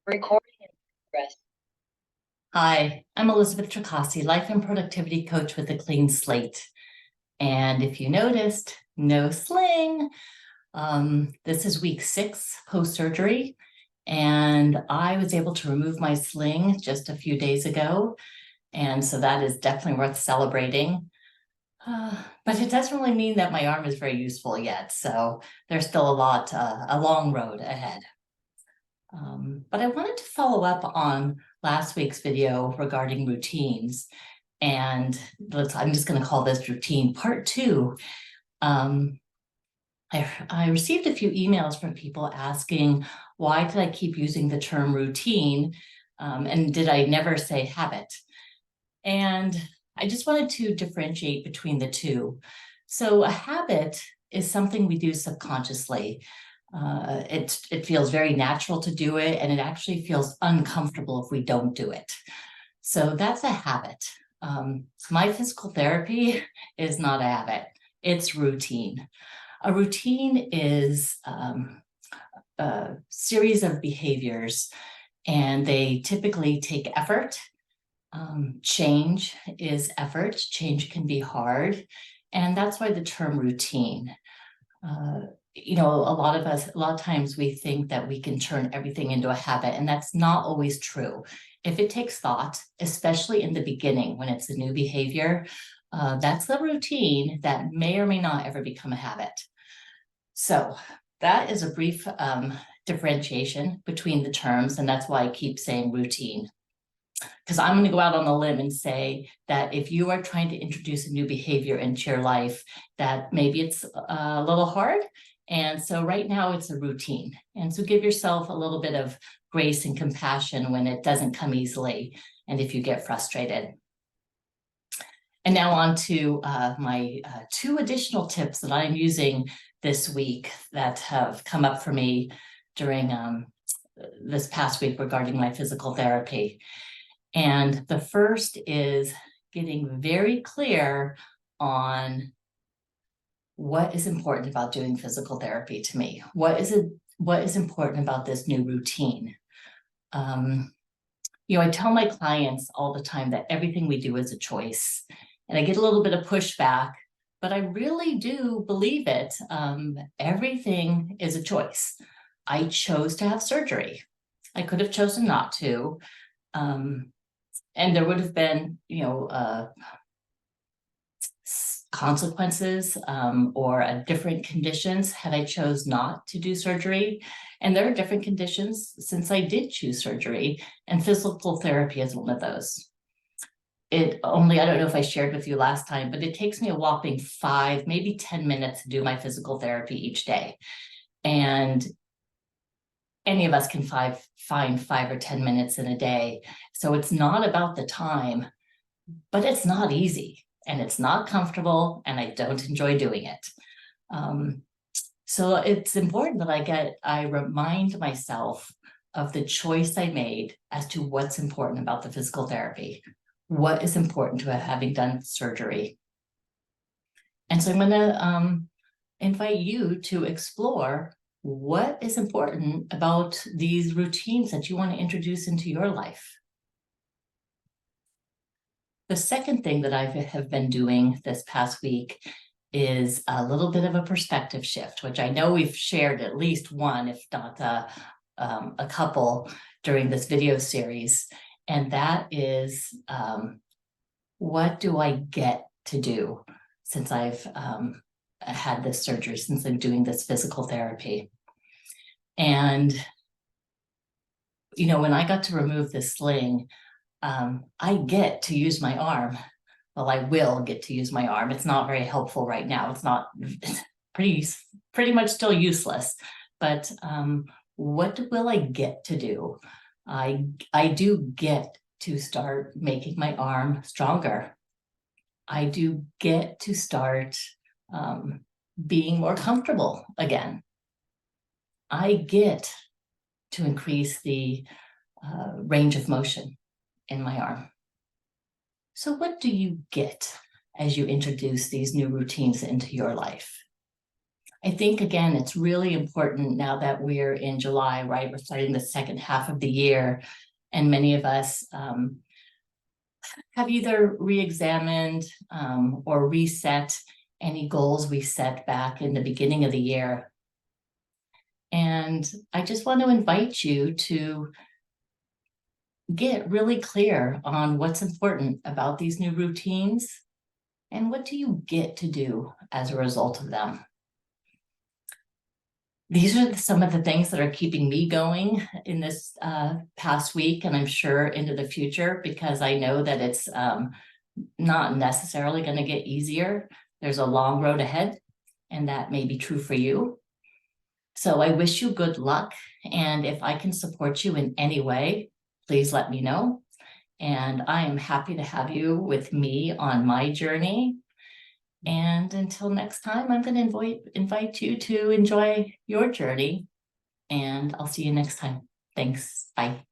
Recording in progress. Hi, I'm Elizabeth Tracassi, life and productivity coach with a clean slate. And if you noticed, no sling. This is week 6 post-surgery, and I was able to remove my sling just a few days ago. And so that is definitely worth celebrating. But it doesn't really mean that my arm is very useful yet. So there's still a long road ahead. But I wanted to follow up on last week's video regarding routines. And I'm just going to call this routine part 2. I received a few emails from people asking, why did I keep using the term routine? And did I never say habit? And I just wanted to differentiate between the two. So a habit is something we do subconsciously. It feels very natural to do it, and it actually feels uncomfortable if we don't do it. So that's a habit. My physical therapy is not a habit, it's routine. A routine is a series of behaviors, and they typically take effort. Change is effort. Change can be hard, and that's why the term routine. A lot of times we think that we can turn everything into a habit, and that's not always true. If it takes thought, especially in the beginning when it's a new behavior, that's the routine that may or may not ever become a habit. So that is a brief differentiation between the terms, and that's why I keep saying routine. Because I'm going to go out on a limb and say that if you are trying to introduce a new behavior into your life, that maybe it's a little hard. And so right now it's a routine. And so give yourself a little bit of grace and compassion when it doesn't come easily and if you get frustrated. And now on to my 2 additional tips that I'm using this week that have come up for me during this past week regarding my physical therapy. And the first is getting very clear on what is important about doing physical therapy to me. What is important about this new routine? I tell my clients all the time that everything we do is a choice. And I get a little bit of pushback, but I really do believe it. Everything is a choice. I chose to have surgery. I could have chosen not to. And there would have been, consequences or different conditions had I chose not to do surgery. And there are different conditions since I did choose surgery, and physical therapy is one of those. I don't know if I shared with you last time, but it takes me a whopping 5, maybe 10 minutes to do my physical therapy each day. And any of us can find 5 or 10 minutes in a day. So it's not about the time, but it's not easy and it's not comfortable, and I don't enjoy doing it. So it's important that I remind myself of the choice I made as to what's important about the physical therapy. What is important to having done surgery? And so I'm going to invite you to explore what is important about these routines that you want to introduce into your life. The second thing that I have been doing this past week is a little bit of a perspective shift, which I know we've shared at least one, if not a couple, during this video series. And that is, what do I get to do since I've had this surgery, since I'm doing this physical therapy? And, when I got to remove this sling, I get to use my arm. Well, I will get to use my arm. It's not very helpful right now. It's pretty much still useless. But what will I get to do? I do get to start making my arm stronger. I do get to start being more comfortable again. I get to increase the range of motion in my arm. So what do you get as you introduce these new routines into your life? I think, again, it's really important now that we're in July, right? We're starting the second half of the year, and many of us have either re-examined or reset any goals we set back in the beginning of the year. And I just want to invite you to get really clear on what's important about these new routines and what do you get to do as a result of them. These are some of the things that are keeping me going in this past week, and I'm sure into the future, because I know that it's not necessarily going to get easier. There's a long road ahead, and that may be true for you. So I wish you good luck, and if I can support you in any way, please let me know. And I am happy to have you with me on my journey. And until next time, I'm going to invite you to enjoy your journey, and I'll see you next time. Thanks. Bye.